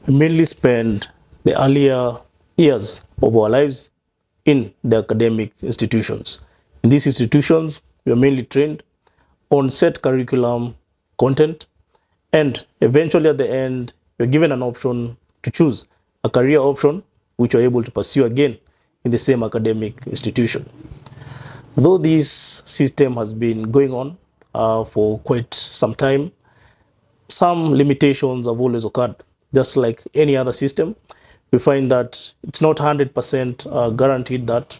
we mainly spend the earlier years of our lives in the academic institutions. In these institutions, we are mainly trained on set curriculum content, and eventually at the end, you're given an option to choose a career option which you're able to pursue again in the same academic institution. Though this system has been going on for quite some time, some limitations have always occurred. Just like any other system, we find that it's not 100% guaranteed that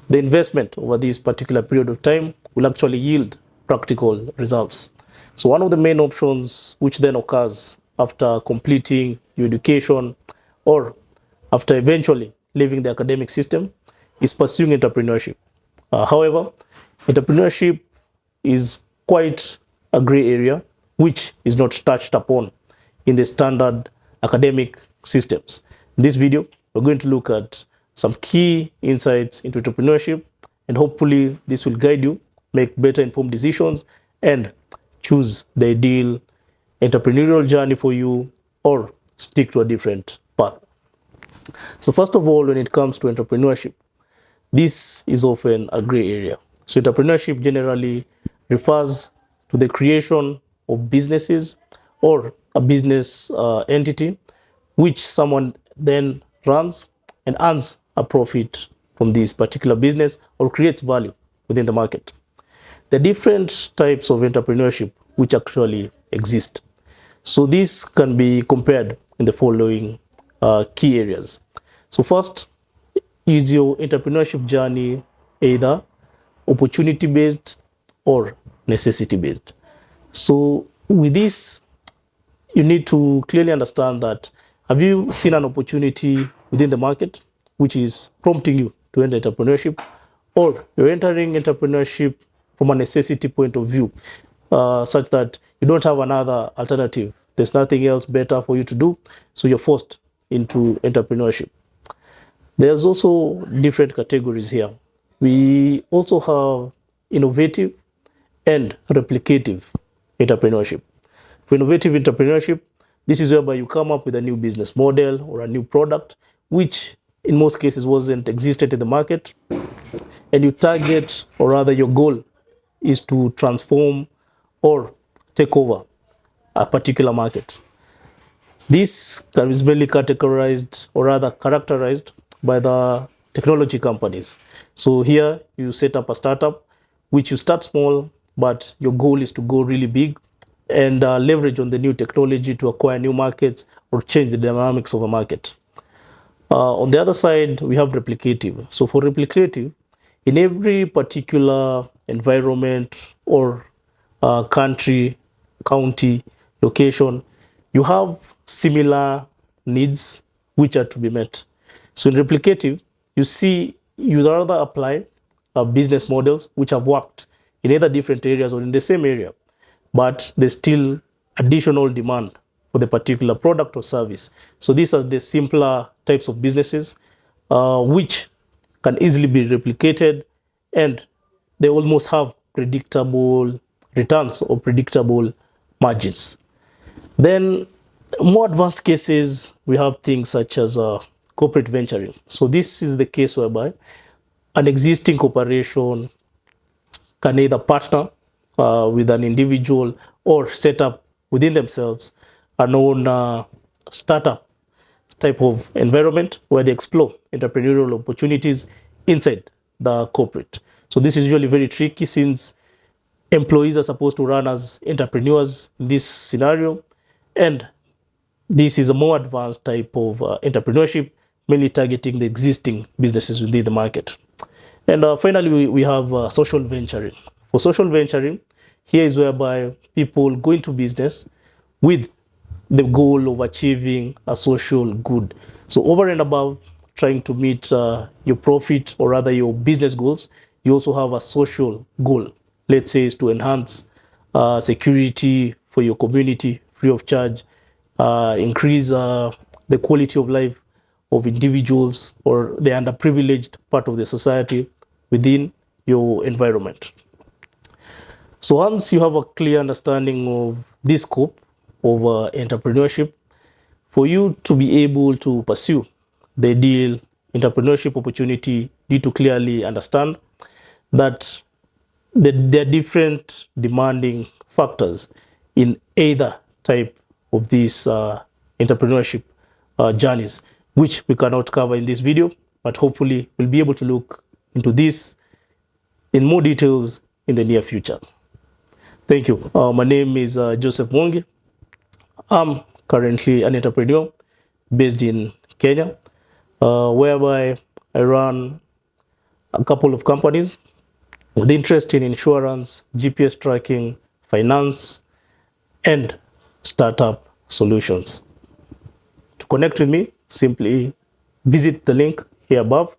the investment over this particular period of time will actually yield practical results. So one of the main options which then occurs after completing your education or after eventually leaving the academic system is pursuing entrepreneurship. However, entrepreneurship is quite a gray area which is not touched upon in the standard academic systems. In this video, we're going to look at some key insights into entrepreneurship, and hopefully this will guide you make better informed decisions and choose the ideal entrepreneurial journey for you or stick to a different path. So first of all, when it comes to entrepreneurship, this is often a gray area. So entrepreneurship generally refers to the creation of businesses or a business entity which someone then runs and earns a profit from this particular business or creates value within the market. There are different types of entrepreneurship which actually exist. So this can be compared in the following key areas. So first, is your entrepreneurship journey either opportunity-based or necessity-based? So with this, you need to clearly understand that have you seen an opportunity within the market which is prompting you to enter entrepreneurship, or you're entering entrepreneurship from a necessity point of view, such that you don't have another alternative. There's nothing else better for you to do, so you're forced into entrepreneurship. There's also different categories here. We also have innovative and replicative entrepreneurship. For innovative entrepreneurship, this is whereby you come up with a new business model or a new product, which in most cases wasn't existent in the market, and you target, or rather your goal is to transform or take over a particular market. This is mainly categorized, or rather characterized, by the technology companies. So here you set up a startup, which you start small, but your goal is to go really big and leverage on the new technology to acquire new markets or change the dynamics of a market. On the other side, we have replicative. So for replicative, in every particular environment or country, county, location, you have similar needs which are to be met. So in replicative, you rather apply business models which have worked in either different areas or in the same area, but there's still additional demand for the particular product or service. So these are the simpler types of businesses which can easily be replicated, and they almost have predictable returns or predictable margins. Then more advanced cases, we have things such as corporate venturing. So this is the case whereby an existing corporation can either partner with an individual or set up within themselves a known startup type of environment where they explore entrepreneurial opportunities inside the corporate. So this is usually very tricky since employees are supposed to run as entrepreneurs in this scenario, and this is a more advanced type of entrepreneurship, mainly targeting the existing businesses within the market. And finally, we have social venturing. For social venturing, here is whereby people go into business with the goal of achieving a social good. So over and above trying to meet your profit or rather your business goals, you also have a social goal. Let's say is to enhance security for your community free of charge, increase the quality of life of individuals or the underprivileged part of the society within your environment. So once you have a clear understanding of this scope of entrepreneurship, For you to be able to pursue the ideal entrepreneurship opportunity, you need to clearly understand that there are different demanding factors in either type of these entrepreneurship journeys, which we cannot cover in this video, but hopefully we'll be able to look into this in more details in the near future. Thank you. My name is Joseph Mwangi. I'm currently an entrepreneur based in Kenya, whereby I run a couple of companies with interest in insurance, GPS tracking, finance, and startup solutions. To connect with me, simply visit the link here above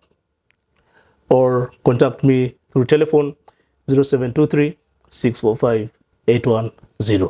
or contact me through telephone 0723 645 810.